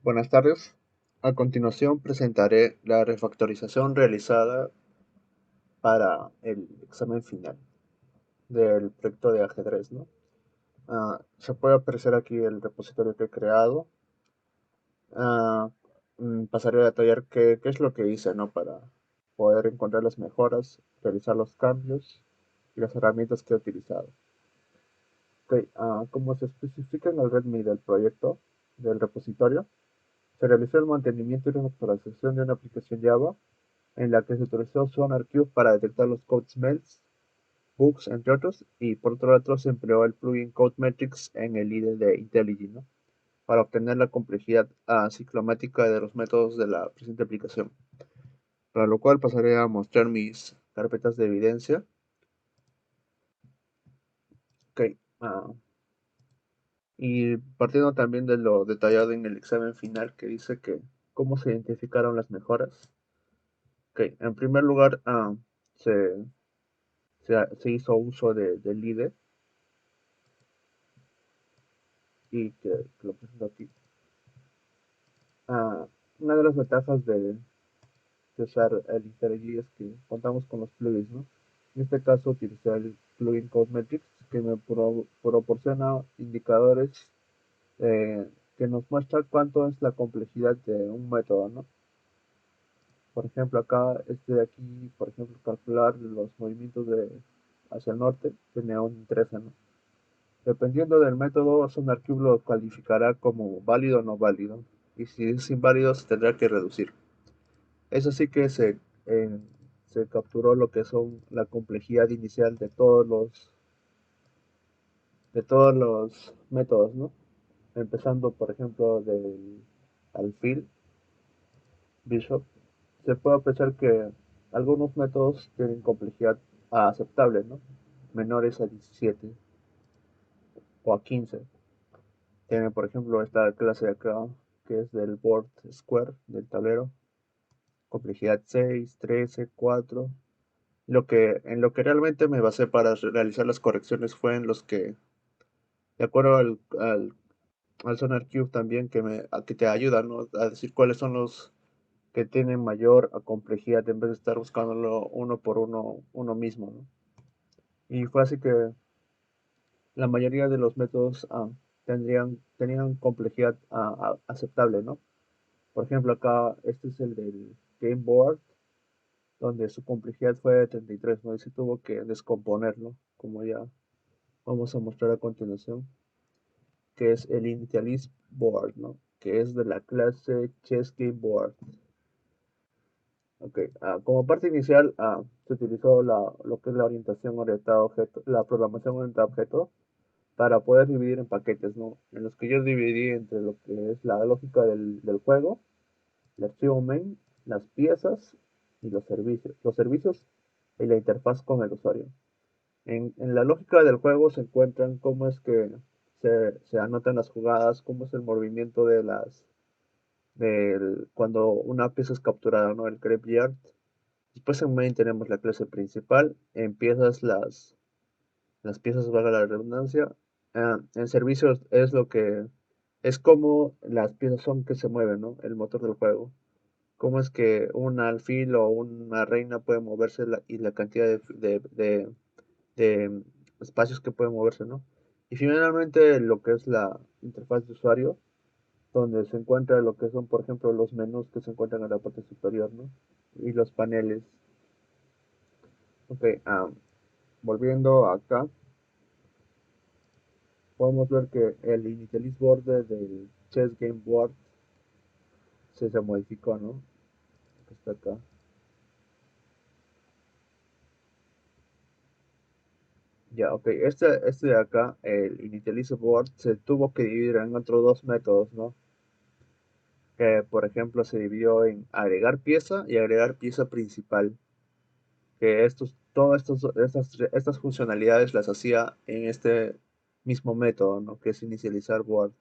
Buenas tardes. A continuación presentaré la refactorización realizada para el examen final del proyecto de ajedrez, ¿no? Se puede apreciar aquí el repositorio que he creado. Ah, Pasaré a detallar qué es lo que hice, ¿no? Para poder encontrar las mejoras, realizar los cambios y las herramientas que he utilizado. Ok, como se especifica en el README del proyecto del repositorio, se realizó el mantenimiento y refactorización de una aplicación Java en la que se utilizó SonarQube para detectar los code smells, bugs, entre otros, y por otro lado se empleó el plugin CodeMetrics en el IDE de IntelliJ, ¿no? Para obtener la complejidad ciclomática de los métodos de la presente aplicación. Para lo cual pasaré a mostrar mis carpetas de evidencia. Ok, y partiendo también de lo detallado en el examen final que dice que cómo se identificaron las mejoras. Ok, en primer lugar, se, se hizo uso del IDE y que lo presento aquí. Ah, una de las ventajas de usar el IntelliJ es que contamos con los plugins, ¿no? En este caso utilicé el plugin Cosmetics que me proporciona indicadores que nos muestra cuánto es la complejidad de un método, ¿no? Por ejemplo, acá, este de aquí, por ejemplo, calcular los movimientos hacia el norte, tenía un 13, ¿no? Dependiendo del método, SonarQube lo calificará como válido o no válido, y si es inválido se tendrá que reducir. Es así que eh, se capturó lo que son la complejidad inicial de todos los métodos, ¿no? Empezando, por ejemplo, del alfil, bishop, se puede apreciar que algunos métodos tienen complejidad aceptable, ¿no? Menores a 17 o a 15. Tiene, por ejemplo, esta clase de acá, que es del board square, del tablero, complejidad 6, 13, 4. En lo que realmente me basé para realizar las correcciones fue en los que, de acuerdo al SonarQube también, que te ayuda, ¿no? A decir cuáles son los que tienen mayor complejidad en vez de estar buscándolo uno por uno mismo, ¿no? Y fue así que la mayoría de los métodos tenían complejidad aceptable, ¿no? Por ejemplo, acá este es el del Game Board, donde su complejidad fue de 33, ¿no? Y se tuvo que descomponerlo, como ya vamos a mostrar a continuación, que es el Initialist Board, ¿no? Que es de la clase Chess Game Board. Ok, como parte inicial se utilizó lo que es la orientación orientada a objeto, la programación orientada a objeto, para poder dividir en paquetes, ¿no? En los que yo dividí entre lo que es la lógica del juego, el archivo main, las piezas y los servicios. Los servicios y la interfaz con el usuario. En la lógica del juego se encuentran cómo es que se anotan las jugadas, cómo es el movimiento cuando una pieza es capturada, ¿no? El graveyard. Después en main tenemos la clase principal, en piezas las piezas, valga la redundancia. En servicios es como las piezas son que se mueven, ¿no? El motor del juego. Cómo es que un alfil o una reina puede moverse y la cantidad de espacios que pueden moverse, ¿no? Y finalmente lo que es la interfaz de usuario, donde se encuentra lo que son, por ejemplo, los menús que se encuentran en la parte superior, ¿no? Y los paneles. Ok, volviendo acá, podemos ver que el Initialist Board del Chess Game Board se modificó, ¿no? Está acá. Ya, ok. Este de acá, el Initialist Board, se tuvo que dividir en otros dos métodos, ¿no? Que, por ejemplo, se dividió en agregar pieza y agregar pieza principal. Que estas funcionalidades las hacía en este mismo método, ¿no? Que es inicializar board.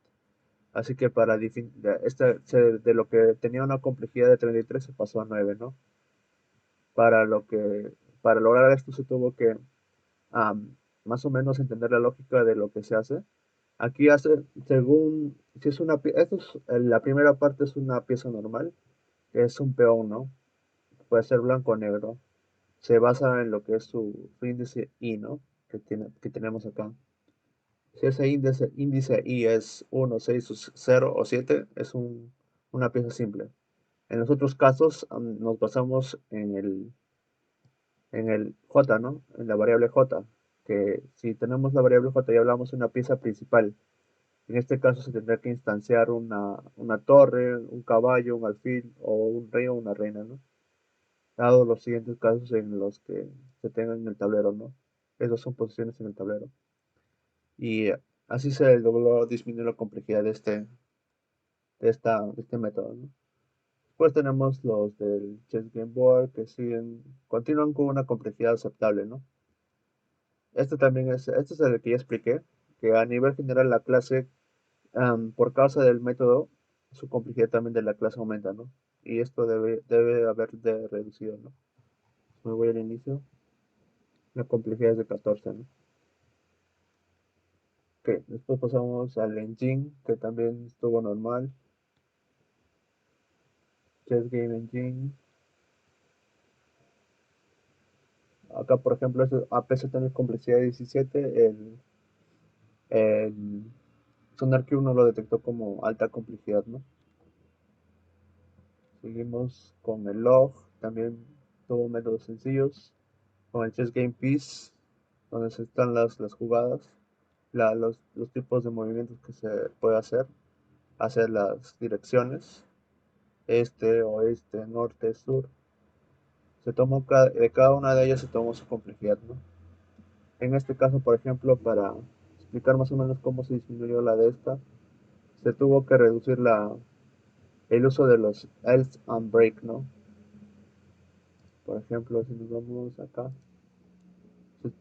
Así que de lo que tenía una complejidad de 33 se pasó a 9, ¿no? Para lo que, para lograr esto se tuvo que am, más o menos entender la lógica de lo que se hace Aquí hace, según, si es una, la primera parte es una pieza normal, que es un peón, ¿no? Puede ser blanco o negro. Se basa en lo que es su índice I, ¿no? Que tenemos acá. Si ese índice I es 1, 6, 0 o 7, es una pieza simple. En los otros casos nos basamos en el J, ¿no? En la variable J, que si tenemos la variable J y hablamos de una pieza principal, en este caso se tendrá que instanciar una torre, un caballo, un alfil o un rey o una reina, ¿no? Dado los siguientes casos en los que se tengan en el tablero, ¿no? Esas son posiciones en el tablero. Y así se logró disminuir la complejidad de este método, ¿no? Después tenemos los del Chess Game Board que continúan con una complejidad aceptable, ¿no? Este es el que ya expliqué, que a nivel general la clase, por causa del método, su complejidad también de la clase aumenta, ¿no? Y esto debe haber de reducido, ¿no? Me voy al inicio, la complejidad es de 14, ¿no? Ok, después pasamos al engine, que también estuvo normal. Chess Game Engine. Acá, por ejemplo, a pesar de tener complejidad de 17, el SonarQube no lo detectó como alta complejidad, ¿no? Seguimos con el log, también tuvo métodos sencillos. Con el Chess Game Piece, donde se están las jugadas, los tipos de movimientos que se puede hacer las direcciones, este, oeste, norte, sur. De cada una de ellas se tomó su complejidad, ¿no? En este caso, por ejemplo, para explicar más o menos cómo se disminuyó la de esta, se tuvo que reducir el uso de los else and break, ¿no? Por ejemplo, si nos vamos acá,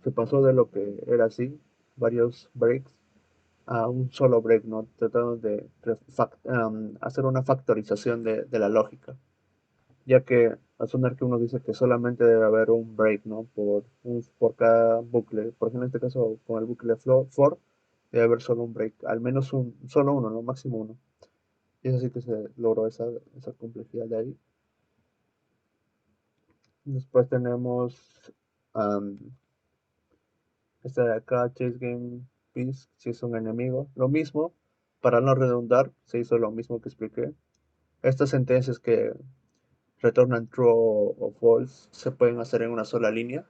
se pasó de lo que era así, varios breaks, a un solo break, ¿no? Tratando de hacer una factorización de la lógica, ya que al sonar que uno dice que solamente debe haber un break, ¿no? Por cada bucle. Por ejemplo, en este caso, con el bucle for, debe haber solo un break, al menos solo uno, ¿no? Máximo uno. Y es así que se logró esa complejidad de ahí. Después tenemos um, esta de acá, Chase Game Piece, si es un enemigo. Lo mismo, para no redundar, se hizo lo mismo que expliqué. Estas sentencias que retornan true o false se pueden hacer en una sola línea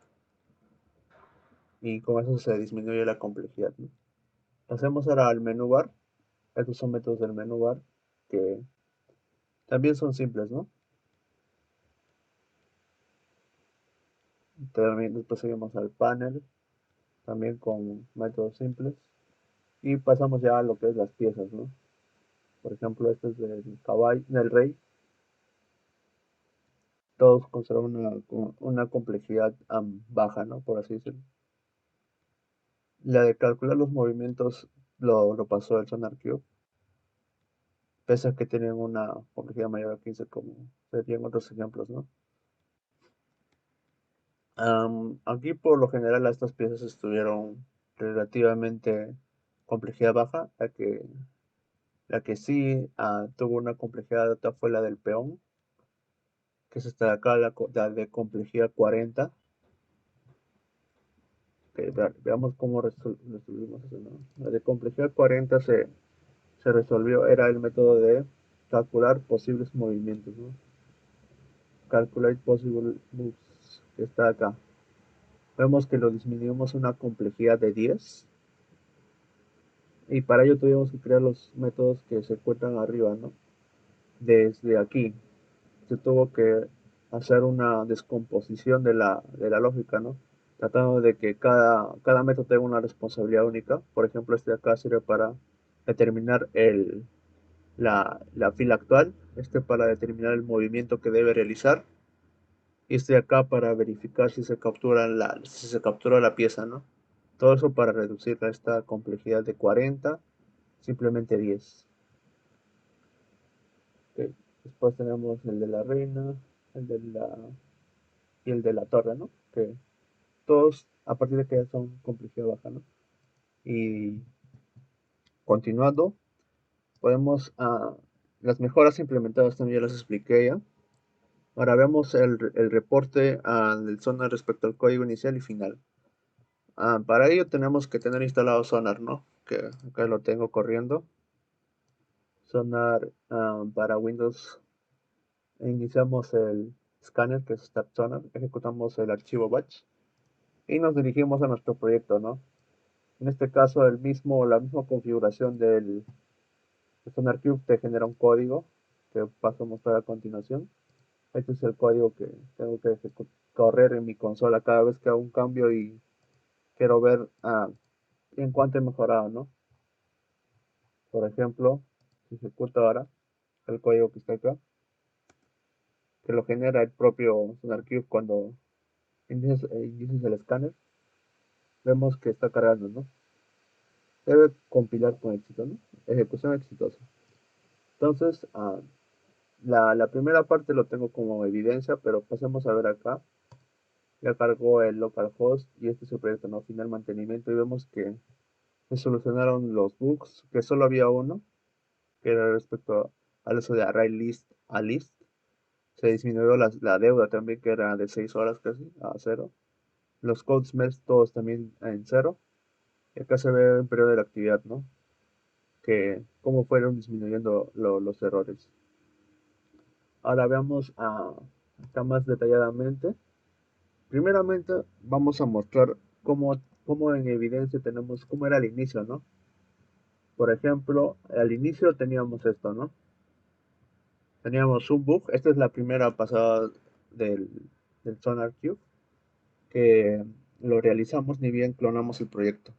y con eso se disminuye la complejidad, ¿no? Pasemos ahora al menú bar. Estos son métodos del menú bar que también son simples, ¿no? También después seguimos al panel, también con métodos simples. Y pasamos ya a lo que es las piezas, ¿no? Por ejemplo, este es del caballo, del rey. Todos conservan una complejidad baja, ¿no? Por así decirlo. La de calcular los movimientos lo pasó el SonarQube, pese a que tienen una complejidad mayor a 15, como serían otros ejemplos, ¿no? Aquí por lo general estas piezas estuvieron relativamente complejidad baja, la que sí tuvo una complejidad alta fue la del peón, que es esta de acá, la de complejidad 40. Que veamos cómo resolvimos eso, ¿no? La de complejidad 40 se resolvió, era el método de calcular posibles movimientos, ¿no? Calculate possible moves, que está acá. Vemos que lo disminuimos a una complejidad de 10 y para ello tuvimos que crear los métodos que se encuentran arriba, ¿no? Desde aquí se tuvo que hacer una descomposición de la lógica, ¿no? Tratando de que cada método tenga una responsabilidad única. Por ejemplo, este de acá sirve para determinar la fila actual, este para determinar el movimiento que debe realizar, y este de acá para verificar si se captura la pieza, ¿no? Todo eso para reducir esta complejidad de 40, simplemente 10. Okay. Después tenemos el de la reina, el de la y el de la torre, ¿no? Que todos a partir de que ya son complejidad baja, ¿no? Y Continuando, podemos las mejoras implementadas también ya las expliqué ya. Ahora vemos el reporte del Sonar respecto al código inicial y final. Para ello tenemos que tener instalado Sonar, ¿no? Que acá lo tengo corriendo. Sonar para Windows. Iniciamos el scanner que es Start Sonar, ejecutamos el archivo batch y nos dirigimos a nuestro proyecto, ¿no? En este caso la misma configuración del SonarCube te genera un código que paso a mostrar a continuación. Este es el código que tengo que correr en mi consola cada vez que hago un cambio y quiero ver en cuánto he mejorado, ¿no? Por ejemplo, si ejecuto ahora el código que está acá, que lo genera el propio SonarCube cuando inicias el escáner, vemos que está cargando, ¿no? Debe compilar con éxito, ¿no? Ejecución exitosa. Entonces, la primera parte lo tengo como evidencia, pero pasemos a ver acá. Ya cargó el localhost y este es el proyecto, ¿no? Final mantenimiento y vemos que se solucionaron los bugs, que solo había uno, que era respecto al uso de array list a list. Se disminuyó la deuda también, que era de 6 horas casi, a cero. Los code smells todos también en cero. Y acá se ve el periodo de la actividad, ¿no? Que cómo fueron disminuyendo los errores. Ahora veamos acá más detalladamente. Primeramente vamos a mostrar cómo en evidencia tenemos cómo era el inicio, ¿no? Por ejemplo, al inicio teníamos esto, ¿no? Teníamos un bug. Esta es la primera pasada del, del SonarCube que lo realizamos ni bien clonamos el proyecto.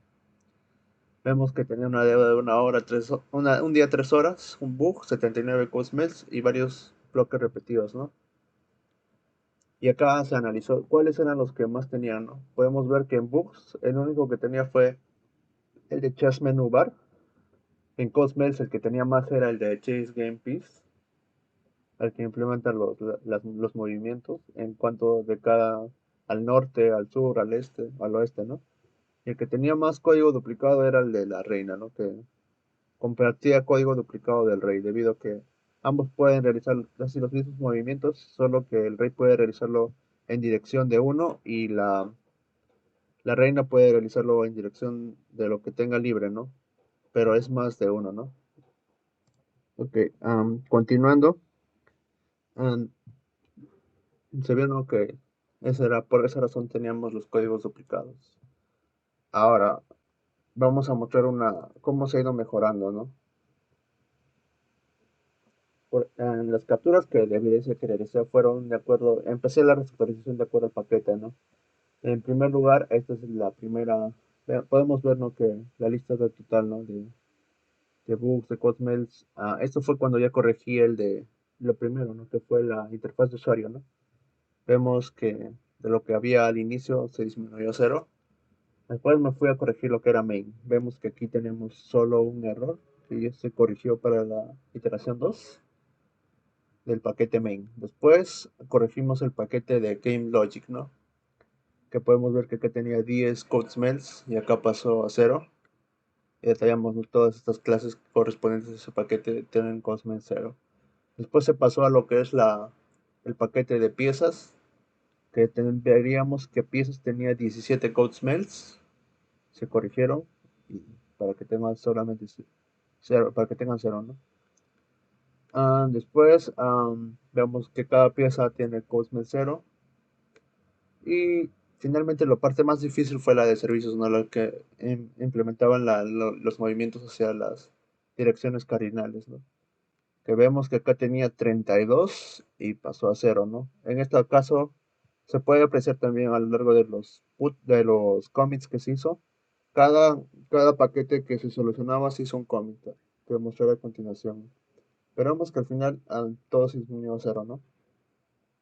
Vemos que tenía una deuda de una hora, un día 3 horas, un bug, 79 cosmels y varios bloques repetidos, ¿no? Y acá se analizó cuáles eran los que más tenían, ¿no? Podemos ver que en bugs el único que tenía fue el de Chess Menu Bar. En Cosmels el que tenía más era el de Chase Game Piece, el que implementa los movimientos en cuanto de cada al norte, al sur, al este, al oeste, ¿no? Y el que tenía más código duplicado era el de la reina, ¿no? Que compartía código duplicado del rey, debido a que ambos pueden realizar casi los mismos movimientos, solo que el rey puede realizarlo en dirección de uno y la reina puede realizarlo en dirección de lo que tenga libre, ¿no? Pero es más de uno, ¿no? Ok, continuando, am, se vio, ¿no? Que por esa razón teníamos los códigos duplicados. Ahora, vamos a mostrar cómo se ha ido mejorando, ¿no? En las capturas que de evidencia que realicé fueron de acuerdo, empecé la refactorización de acuerdo al paquete, ¿no? En primer lugar, esta es la primera, podemos ver, ¿no? Que la lista de total, ¿no? De bugs, de cosmels, esto fue cuando ya corregí lo primero, ¿no? Que fue la interfaz de usuario, ¿no? Vemos que de lo que había al inicio se disminuyó a cero. Después me fui a corregir lo que era main. Vemos que aquí tenemos solo un error que ya se corrigió para la iteración 2 del paquete main. Después corregimos el paquete de Game Logic, ¿no? Que podemos ver que acá tenía 10 code smells y acá pasó a cero. Y detallamos, ¿no? Todas estas clases correspondientes a ese paquete tienen code smells cero. Después se pasó a lo que es el paquete de piezas, que veríamos que piezas tenía 17 code smells. Se corrigieron y para que tengan solamente cero, para que tengan cero, ¿no? Después vemos que cada pieza tiene cosmos cero y finalmente la parte más difícil fue la de servicios, ¿no? La que implementaban los movimientos hacia las direcciones cardinales, ¿no? Que vemos que acá tenía 32 y pasó a cero, ¿no? En este caso se puede apreciar también a lo largo de de los commits que se hizo. Cada, cada paquete que se solucionaba se hizo un commit que mostraré a continuación. Pero vemos que al final todo se disminuyó a cero, ¿no?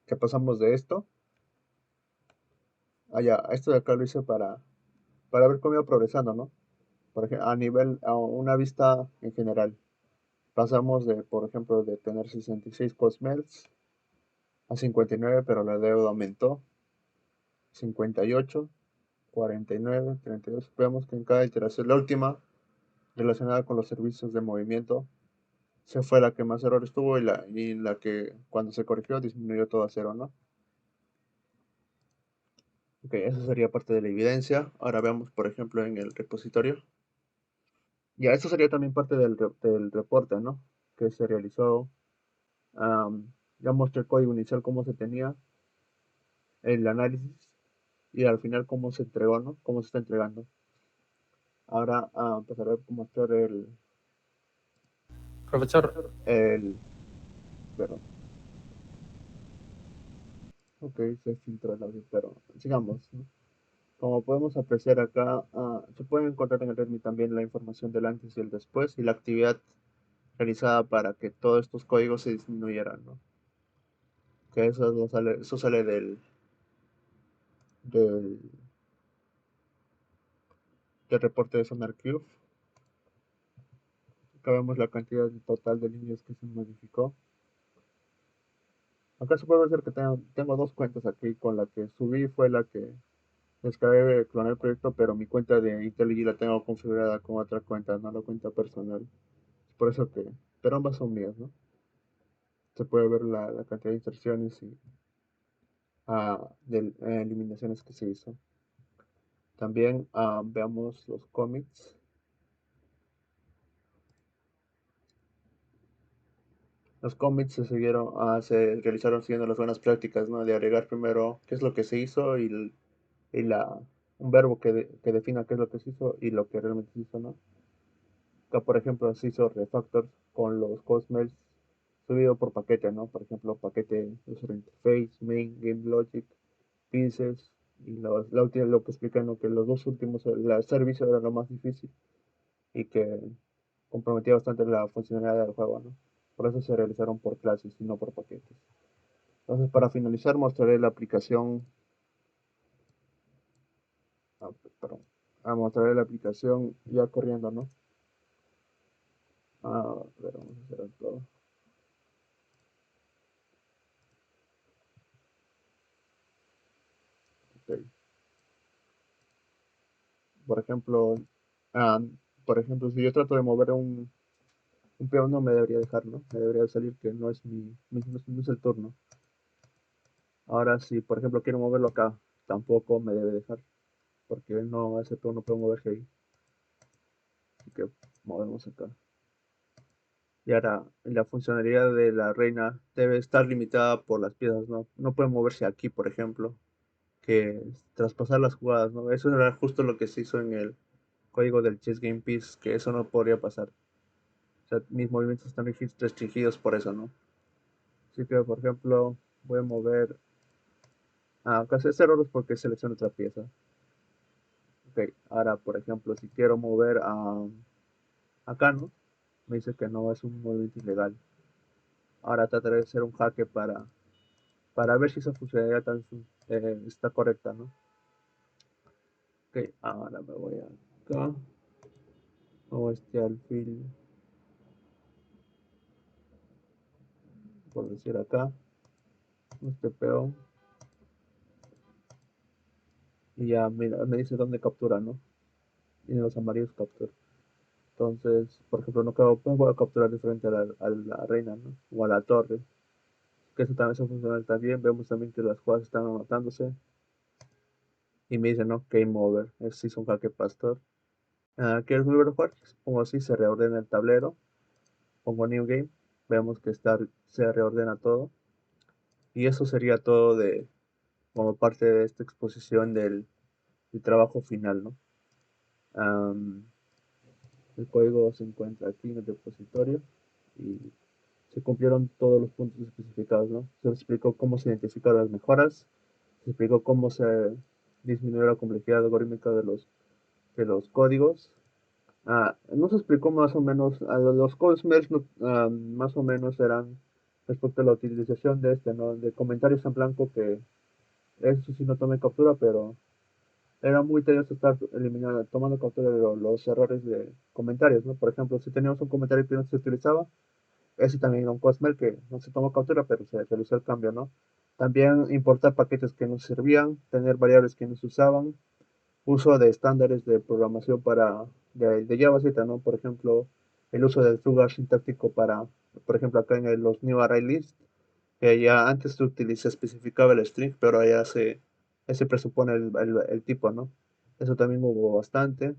Que pasamos de esto allá. Esto de acá lo hice para ver cómo iba progresando, ¿no? Por ejemplo, a una vista en general. Pasamos por ejemplo, de tener 66 cosmels a 59, pero la deuda aumentó. 58, 49, 32. Vemos que en cada iteración, la última, relacionada con los servicios de movimiento, se fue la que más errores tuvo y la que cuando se corrigió disminuyó todo a cero, ¿no? Ok, eso sería parte de la evidencia. Ahora veamos, por ejemplo, en el repositorio. Ya, eso sería también parte del reporte, ¿no? Que se realizó. am, ya mostré el código inicial, cómo se tenía, el análisis y al final cómo se entregó, ¿no? Cómo se está entregando. Ahora pasaré a mostrar Profesor, el, perdón, ok, se filtró el audio, pero sigamos, ¿no? Como podemos apreciar acá, se puede encontrar en el README también la información del antes y el después y la actividad realizada para que todos estos códigos se disminuyeran, ¿no? Que eso sale del, del reporte de SonarQube. Acá vemos la cantidad total de líneas que se modificó. Acá se puede ver que tengo dos cuentas aquí. Con la que subí fue la que descargué, cloné el proyecto, pero mi cuenta de IntelliJ la tengo configurada con otra cuenta, no la cuenta personal. Es por eso que, pero ambas son mías, ¿no? Se puede ver la cantidad de inserciones y de eliminaciones que se hizo. También veamos los commits. Los commits se realizaron siguiendo las buenas prácticas, ¿no? De agregar primero qué es lo que se hizo y un verbo que defina qué es lo que se hizo y lo que realmente se hizo, ¿no? Acá, por ejemplo, se hizo refactor con los cosmels subido por paquete, ¿no? Por ejemplo, paquete user interface, main, game logic, pieces y la última, lo que explican, ¿no? Que los dos últimos, el servicio era lo más difícil y que comprometía bastante la funcionalidad del juego, ¿no? Por eso se realizaron por clases y no por paquetes. Entonces, para finalizar, mostraré la aplicación, ah, perdón, mostraré la aplicación ya corriendo, ¿no? A ver, vamos a hacer todo. Ok. Por ejemplo, ah, si yo trato de mover un peón, no me debería dejar, ¿no? Me debería salir que no es el turno. Ahora, si por ejemplo quiero moverlo acá, tampoco me debe dejar, porque no, ese peón no puede moverse ahí. Así que movemos acá. Y ahora, la funcionalidad de la reina debe estar limitada por las piezas, ¿no? No puede moverse aquí, por ejemplo, que traspasar las jugadas, ¿no? Eso era justo lo que se hizo en el código del Chess Game Piece, que eso no podría pasar. O sea, mis movimientos están restringidos por eso, ¿no? Así que, por ejemplo, voy a mover. Acá se hace errores porque selecciono otra pieza. Ok, ahora, por ejemplo, si quiero mover acá, ¿no? Me dice que no es un movimiento ilegal. Ahora trataré de hacer un jaque para ver si esa funcionalidad está correcta, ¿no? Ok, ahora me voy acá. O este alfil, por decir acá. Este peón. Y ya mira, me dice dónde captura, ¿no? Y en los amarillos captura. Entonces, por ejemplo, no voy a capturar de frente a la reina, ¿no? O a la torre. Que eso también funciona también. Vemos también que las jugadas están anotándose. Y me dice, no, game over. Es hizo un jaque pastor. ¿Quieres volver a jugar? Pongo así, se reordena el tablero. Pongo new game. Vemos que se reordena todo. Y eso sería todo como parte de esta exposición del trabajo final, ¿no? Am, el código se encuentra aquí en el repositorio y se cumplieron todos los puntos especificados, ¿no? Se explicó cómo se identificaron las mejoras, se explicó cómo se disminuyó la complejidad algorítmica de los códigos. No se explicó más o menos, los códigos merge más o menos eran respecto a la utilización de ¿no? De comentarios en blanco que eso sí no tomé captura, pero era muy tedioso estar tomando captura de los errores de comentarios, ¿no? Por ejemplo, si teníamos un comentario que no se utilizaba, ese también era un Cosmel que no se tomó captura, pero se realizó el cambio, ¿no? También importar paquetes que no servían, tener variables que no se usaban, uso de estándares de programación de JavaScript, ¿no? Por ejemplo, el uso del flujo sintáctico para, por ejemplo, acá en los new array list, que ya antes se especificaba el string, pero ya se presupone el tipo, ¿no? Eso también hubo bastante.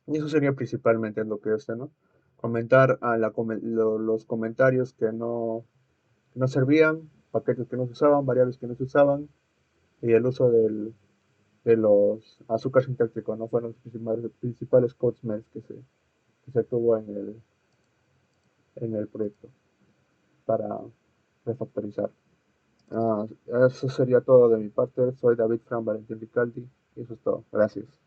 Y eso sería principalmente en lo que yo sé, ¿no? Comentar los comentarios que no servían, paquetes que no se usaban, variables que no se usaban, y el uso de los azúcar sintácticos, ¿no? Fueron los principales code smells que se tuvo en el proyecto para refactorizar. Eso sería todo de mi parte. Soy David Fran Valentín Ricaldi y eso es todo. Gracias.